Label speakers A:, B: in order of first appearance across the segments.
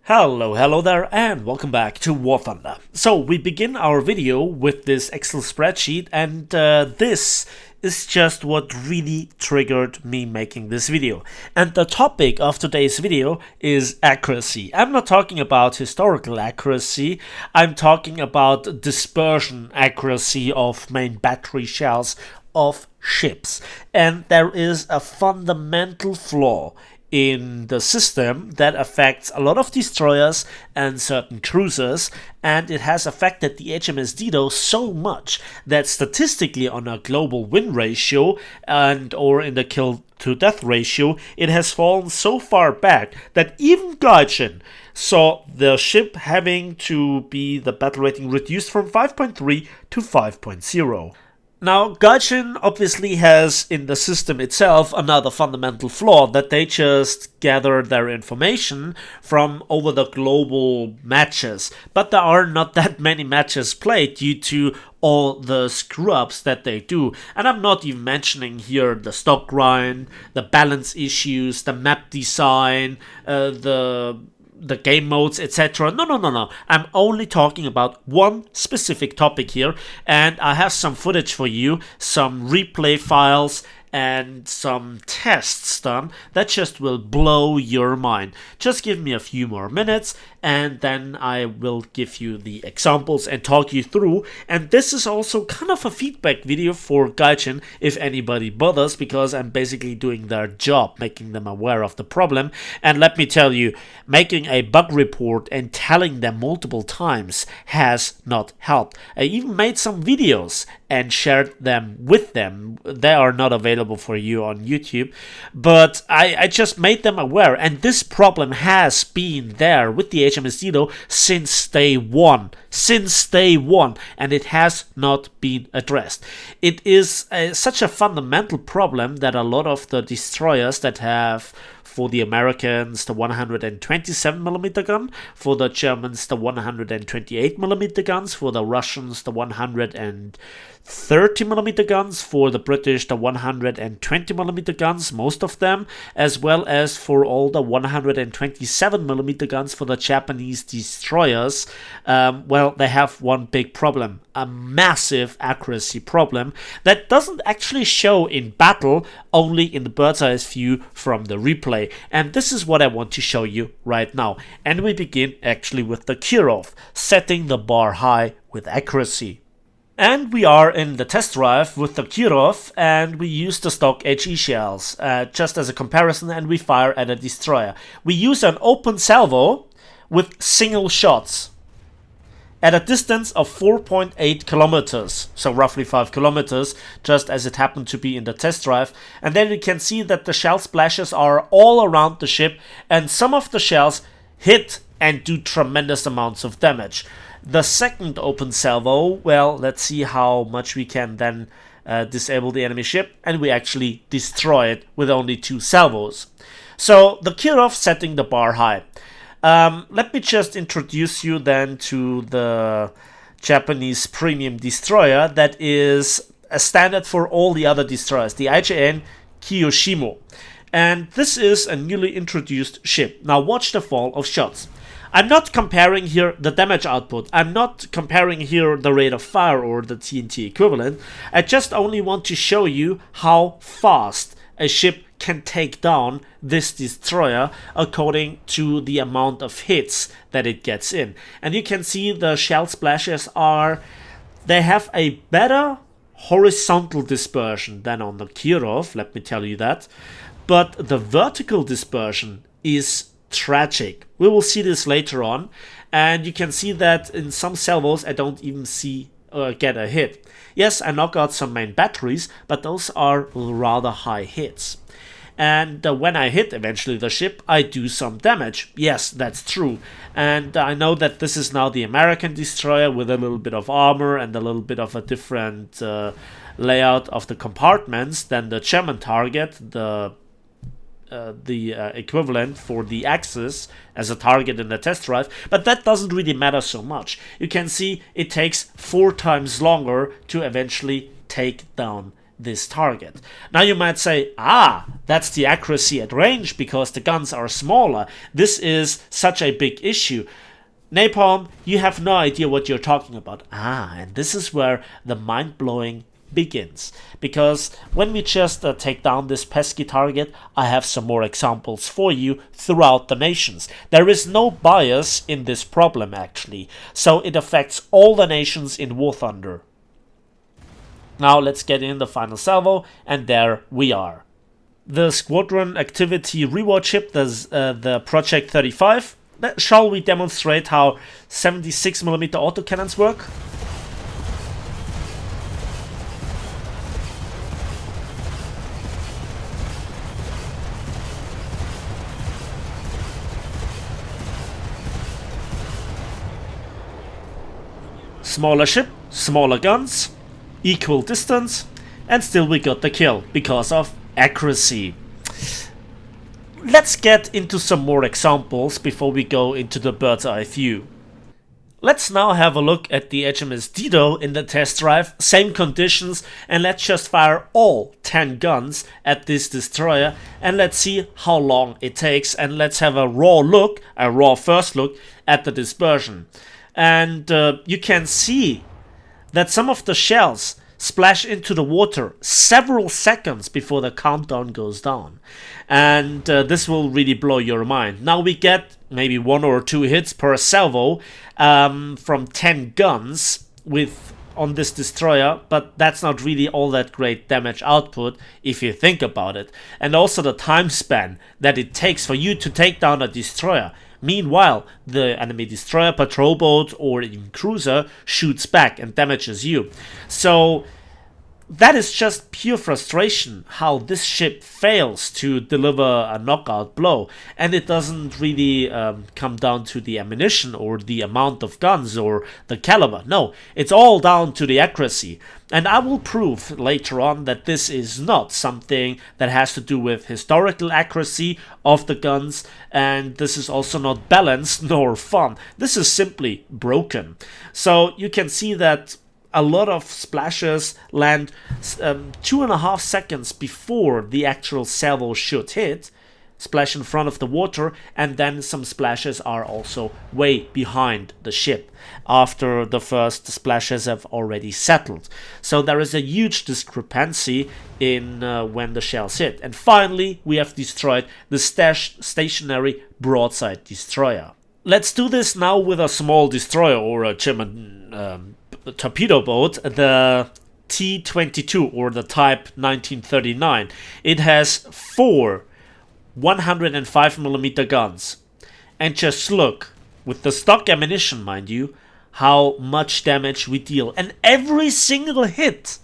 A: Hello there, and welcome back to War Thunder. So we begin our video with this Excel spreadsheet, and this is just what really triggered me making this video. And the topic of today's video is accuracy. I'm not talking about historical accuracy, I'm talking about dispersion accuracy of main battery shells of ships. And there is a fundamental flaw in the system that affects a lot of destroyers and certain cruisers, and it has affected the HMS Dido so much that statistically on a global win ratio and or in the kill to death ratio, it has fallen so far back that even Gaijin saw the ship having to be the battle rating reduced from 5.3 to 5.0. Now, Gaijin obviously has in the system itself another fundamental flaw, that they just gather their information from over the global matches. But there are not that many matches played due to all the screw-ups that they do. And I'm not even mentioning here the stock grind, the balance issues, the map design, the game modes, etc. No. I'm only talking about one specific topic here, and I have some footage for you, some replay files, and some tests done that just will blow your mind. Just give me a few more minutes and then I will give you the examples and talk you through. And this is also kind of a feedback video for Gaijin if anybody bothers, because I'm basically doing their job, making them aware of the problem. And let me tell you, making a bug report and telling them multiple times has not helped. I even made some videos and shared them with them. They are not available for you on YouTube, but I just made them aware, and this problem has been there with the HMS Dido since day one, and it has not been addressed. It is such a fundamental problem that a lot of the destroyers that have, for the Americans, the 127mm gun, for the Germans, the 128mm guns, for the Russians, the 130mm guns, for the British, the 120mm guns, most of them, as well as for all the 127mm guns for the Japanese destroyers. Well, they have one big problem, a massive accuracy problem that doesn't actually show in battle, only in the bird's eye view from the replay. And this is what I want to show you right now. And we begin actually with the Kirov, setting the bar high with accuracy. And we are in the test drive with the Kirov, and we use the stock HE shells just as a comparison, and we fire at a destroyer. We use an open salvo with single shots at a distance of 4.8 kilometers, so roughly 5 kilometers, just as it happened to be in the test drive. And then you can see that the shell splashes are all around the ship, and some of the shells hit and do tremendous amounts of damage. The second open salvo, well, let's see how much we can then disable the enemy ship, and we actually destroy it with only 2 salvos. So the Kirov setting the bar high. Let me just introduce you then to the Japanese premium destroyer that is a standard for all the other destroyers, the IJN Kiyoshimo. And this is a newly introduced ship. Now watch the fall of shots. I'm not comparing here the damage output, I'm not comparing here the rate of fire or the TNT equivalent. I just only want to show you how fast a ship can take down this destroyer according to the amount of hits that it gets in. And you can see the shell splashes they have a better horizontal dispersion than on the Kirov, let me tell you that. But the vertical dispersion is tragic. We will see this later on, and you can see that in some salvos I don't even see get a hit. Yes, I knock out some main batteries, but those are rather high hits. And when I hit eventually the ship, I do some damage. Yes, that's true. And I know that this is now the American destroyer with a little bit of armor and a little bit of a different layout of the compartments than the German target, the equivalent for the Axis as a target in the test drive, but that doesn't really matter so much. You can see it takes 4 times longer to eventually take down this target. Now you might say, ah, that's the accuracy at range because the guns are smaller. This is such a big issue. Napalm, you have no idea what you're talking about. And this is where the mind-blowing begins. Because when we just take down this pesky target, I have some more examples for you throughout the nations. There is no bias in this problem actually, so it affects all the nations in War Thunder. Now let's get in the final salvo, and there we are. The squadron activity reward ship, the Project 35. Shall we demonstrate how 76mm autocannons work? Smaller ship, smaller guns, equal distance, and still we got the kill because of accuracy. Let's get into some more examples before we go into the bird's eye view. Let's now have a look at the HMS Dido in the test drive, same conditions, and let's just fire all 10 guns at this destroyer and let's see how long it takes, and let's have a raw first look at the dispersion. And you can see that some of the shells splash into the water several seconds before the countdown goes down. And this will really blow your mind. Now we get maybe 1 or 2 hits per salvo from 10 guns on this destroyer, but that's not really all that great damage output if you think about it. And also the time span that it takes for you to take down a destroyer. Meanwhile, the enemy destroyer, patrol boat, or even cruiser shoots back and damages you. So that is just pure frustration how this ship fails to deliver a knockout blow, and it doesn't really come down to the ammunition or the amount of guns or the caliber. No, it's all down to the accuracy. And I will prove later on that this is not something that has to do with historical accuracy of the guns, and this is also not balanced nor fun. This is simply broken. So you can see that a lot of splashes land 2.5 seconds before the actual salvo should hit, splash in front of the water, and then some splashes are also way behind the ship after the first splashes have already settled. So there is a huge discrepancy in when the shells hit. And finally, we have destroyed the stationary broadside destroyer. Let's do this now with a small destroyer or a German torpedo boat, the T-22 or the Type 1939. It has 4 105mm guns. And just look, with the stock ammunition, mind you, how much damage we deal. And every single hit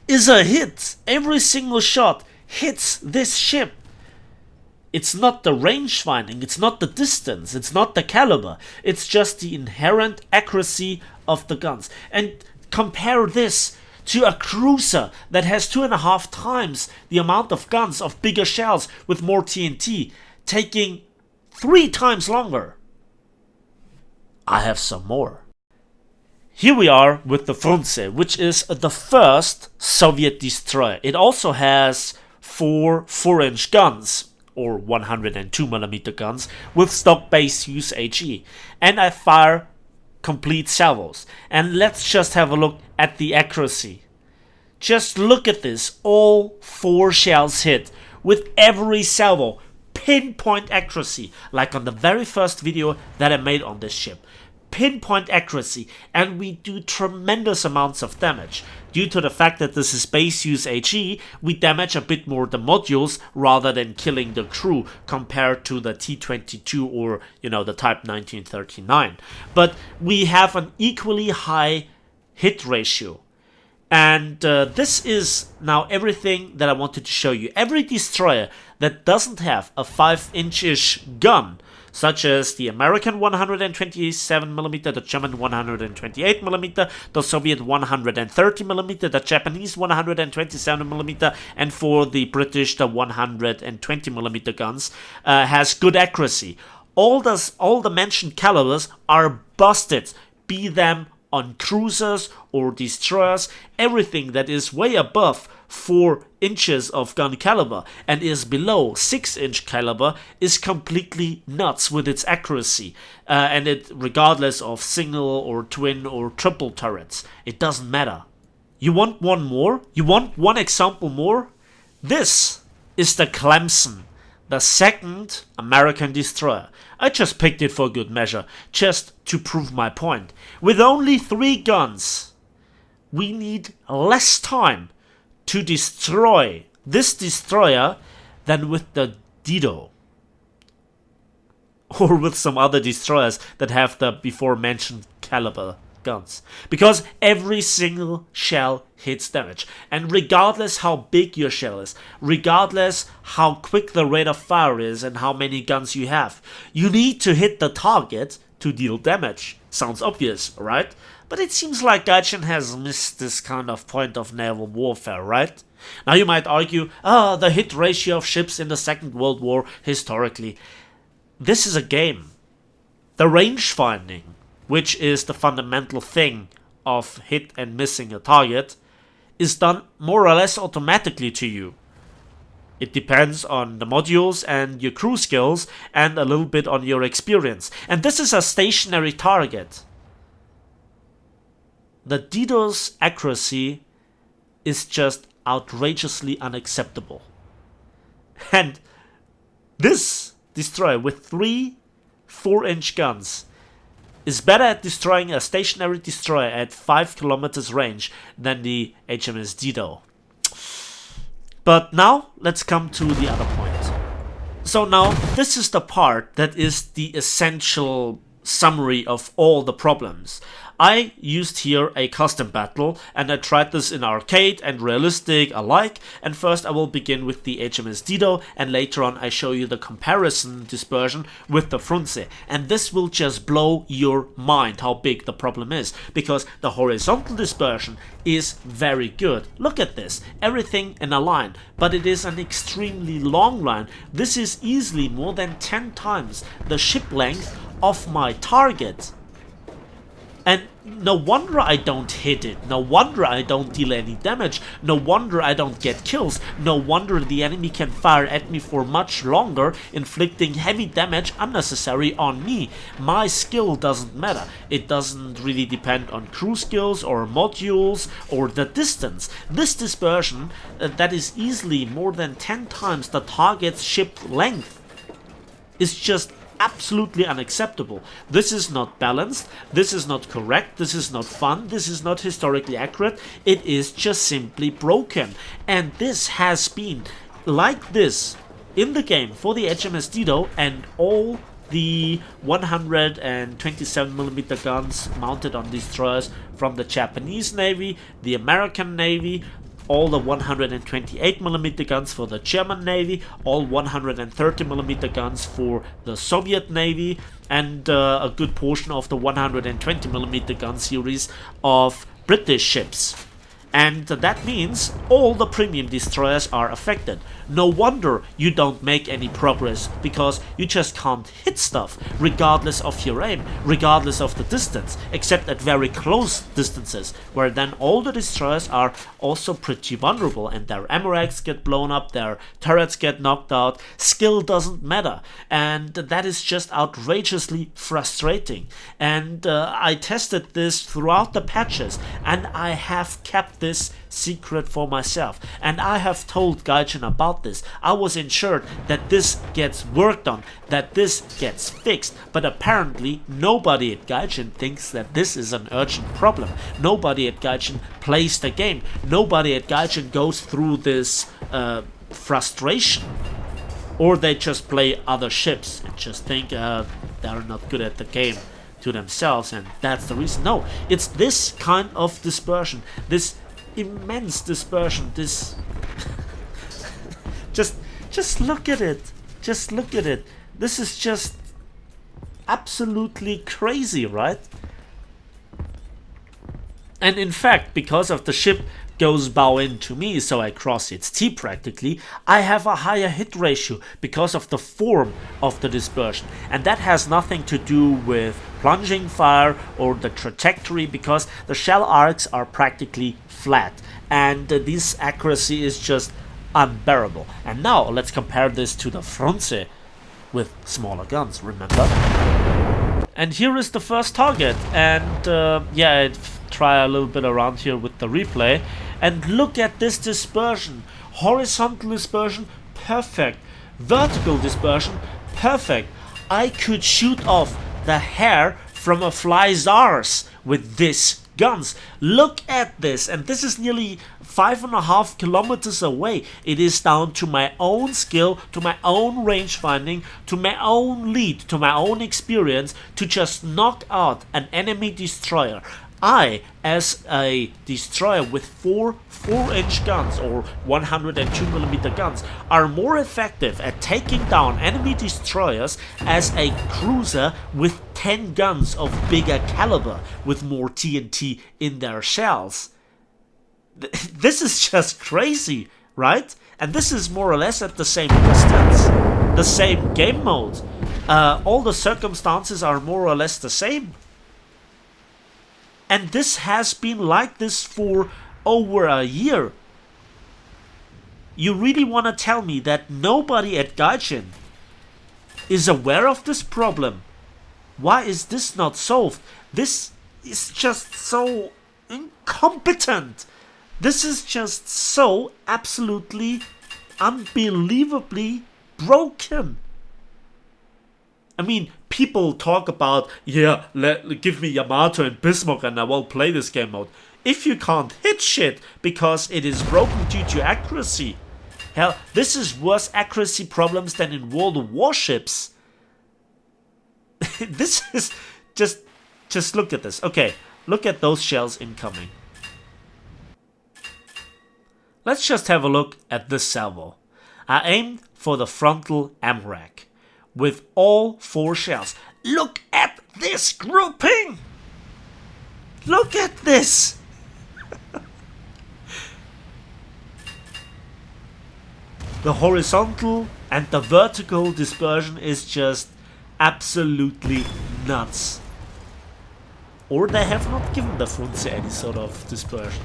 A: is a hit. Every single shot hits this ship. It's not the range finding, it's not the distance, it's not the caliber, it's just the inherent accuracy of the guns. And compare this to a cruiser that has 2.5 times the amount of guns of bigger shells with more TNT, taking 3 times longer. I have some more. Here we are with the Frunze, which is the first Soviet destroyer. It also has 4 4-inch guns, or 102mm guns, with stock base use HE. And I fire complete salvos. And let's just have a look at the accuracy. Just look at this. All 4 shells hit with every salvo. Pinpoint accuracy, like on the very first video that I made on this ship. Pinpoint accuracy, and we do tremendous amounts of damage. Due to the fact that this is base use HE, we damage a bit more the modules rather than killing the crew compared to the T-22 or, the Type 1939. But we have an equally high hit ratio. And this is now everything that I wanted to show you. Every destroyer that doesn't have a 5-inch-ish gun, such as the American 127mm, the German 128mm, the Soviet 130mm, the Japanese 127mm, and for the British the 120mm guns, has good accuracy. All the mentioned calibers are busted, be them on cruisers or destroyers, everything that is way above 4 inches of gun caliber and is below 6-inch caliber is completely nuts with its accuracy, and it regardless of single or twin or triple turrets, it doesn't matter. You want one more? You want one example more? This is the Clemson, the second American destroyer. I just picked it for good measure, just to prove my point. With only 3 guns, we need less time to destroy this destroyer than with the Dido. Or with some other destroyers that have the before mentioned caliber guns. Because every single shell hits damage. And regardless how big your shell is, regardless how quick the rate of fire is and how many guns you have, you need to hit the target to deal damage. Sounds obvious, right? But it seems like Gaijin has missed this kind of point of naval warfare, right? Now you might argue, the hit ratio of ships in the Second World War historically. This is a game. The range finding, which is the fundamental thing of hit and missing a target, is done more or less automatically to you. It depends on the modules and your crew skills and a little bit on your experience. And this is a stationary target. The Dido's accuracy is just outrageously unacceptable. And this destroyer with 3 4-inch guns is better at destroying a stationary destroyer at 5 kilometers range than the HMS Dido. But now let's come to the other point. So now this is the part that is the essential summary of all the problems. I used here a custom battle, and I tried this in arcade and realistic alike, and first I will begin with the HMS Dido, and later on I show you the comparison dispersion with the Frunze, and this will just blow your mind how big the problem is, because the horizontal dispersion is very good. Look at this, everything in a line, but it is an extremely long line. This is easily more than 10 times the ship length of my target. And no wonder I don't hit it, no wonder I don't deal any damage, no wonder I don't get kills, no wonder the enemy can fire at me for much longer, inflicting heavy damage unnecessary on me. My skill doesn't matter, it doesn't really depend on crew skills or modules or the distance. This dispersion that is easily more than 10 times the target's ship length is just absolutely unacceptable. This is not balanced, this is not correct, this is not fun, this is not historically accurate, it is just simply broken. And this has been like this in the game for the HMS Dido and all the 127mm guns mounted on destroyers from the Japanese Navy, the American Navy, all the 128mm guns for the German Navy, all 130mm guns for the Soviet Navy, and a good portion of the 120mm gun series of British ships. And that means all the premium destroyers are affected. No wonder you don't make any progress, because you just can't hit stuff, regardless of your aim, regardless of the distance, except at very close distances, where then all the destroyers are also pretty vulnerable, and their ammo racks get blown up, their turrets get knocked out, skill doesn't matter, and that is just outrageously frustrating. And I tested this throughout the patches, and I have kept this secret for myself, and I have told Gaijin about this. I was ensured that this gets worked on, that this gets fixed, but apparently nobody at Gaijin thinks that this is an urgent problem. Nobody at Gaijin plays the game. Nobody at Gaijin goes through this frustration, or they just play other ships and just think they're not good at the game to themselves, and that's the reason. No, it's this kind of dispersion, this immense dispersion, this just look at it, just look at it. This is just absolutely crazy, right? And in fact, because of the ship goes bow in to me, so I cross its T practically, I have a higher hit ratio because of the form of the dispersion, and that has nothing to do with plunging fire or the trajectory, because the shell arcs are practically flat, and this accuracy is just unbearable. And now let's compare this to the Frunze with smaller guns, remember? And here is the first target, and yeah, I'd try a little bit around here with the replay, and look at this dispersion. Horizontal dispersion, perfect. Vertical dispersion, perfect. I could shoot off the hair from a fly's arse with this guns. Look at this, and this is nearly 5.5 kilometers away. It is down to my own skill, to my own range finding, to my own lead, to my own experience to just knock out an enemy destroyer. I, as a destroyer with 4-inch guns or 102mm guns, are more effective at taking down enemy destroyers as a cruiser with 10 guns of bigger caliber with more TNT in their shells. This is just crazy, right? And this is more or less at the same distance, the same game mode. All the circumstances are more or less the same. And this has been like this for over a year. You really want to tell me that nobody at Gaijin is aware of this problem? Why is this not solved? This is just so incompetent. This is just so absolutely, unbelievably broken. I mean, people talk about, yeah, give me Yamato and Bismarck and I will play this game mode. If you can't hit shit because it is broken due to accuracy. Hell, this is worse accuracy problems than in World of Warships. This is just look at this. Okay, look at those shells incoming. Let's just have a look at this salvo. I aimed for the frontal M rack with all 4 shells. Look at this grouping! Look at this! The horizontal and the vertical dispersion is just absolutely nuts. Or they have not given the Frunze any sort of dispersion.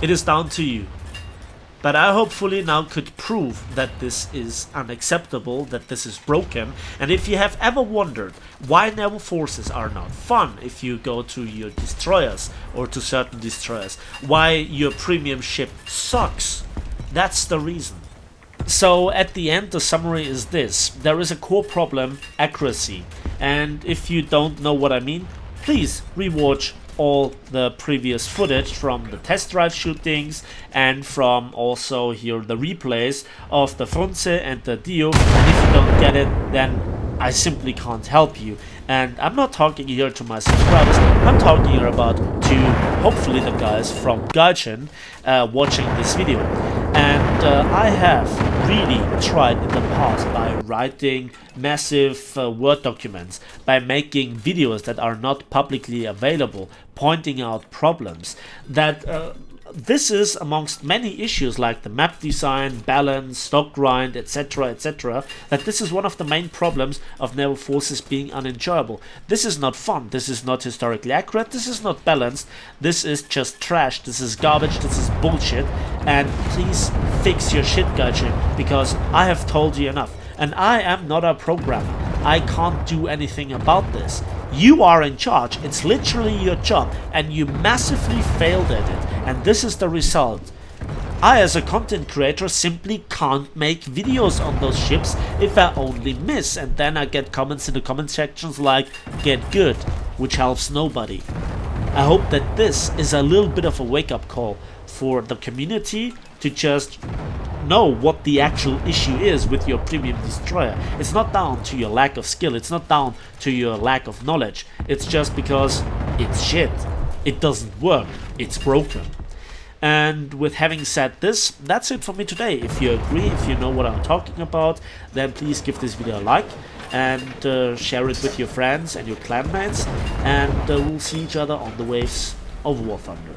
A: It is down to you. But I hopefully now could prove that this is unacceptable, that this is broken. And if you have ever wondered why naval forces are not fun if you go to your destroyers or to certain destroyers, why your premium ship sucks, that's the reason. So at the end the summary is this: there is a core problem, accuracy. And if you don't know what I mean, please rewatch all the previous footage from the test drive shootings and from also here the replays of the Frunze and the Dido. And if you don't get it, then I simply can't help you. And I'm not talking here to my subscribers, I'm talking here about to hopefully the guys from Gaijin watching this video. And I have really tried in the past by writing massive Word documents, by making videos that are not publicly available, pointing out problems, that this is amongst many issues like the map design, balance, stock grind, etc, etc, that this is one of the main problems of naval forces being unenjoyable. This is not fun, this is not historically accurate, this is not balanced, this is just trash, this is garbage, this is bullshit, and please fix your shit, Gaijin, because I have told you enough. And I am not a programmer, I can't do anything about this. You are in charge, it's literally your job, and you massively failed at it, and this is the result. I as a content creator simply can't make videos on those ships if I only miss, and then I get comments in the comment sections like, get good, which helps nobody. I hope that this is a little bit of a wake-up call for the community to just know what the actual issue is with your premium destroyer. It's not down to your lack of skill, it's not down to your lack of knowledge, it's just because it's shit. It doesn't work, it's broken. And with having said this, that's it for me today. If you agree, if you know what I'm talking about, then please give this video a like and share it with your friends and your clanmates, and we'll see each other on the waves of War Thunder.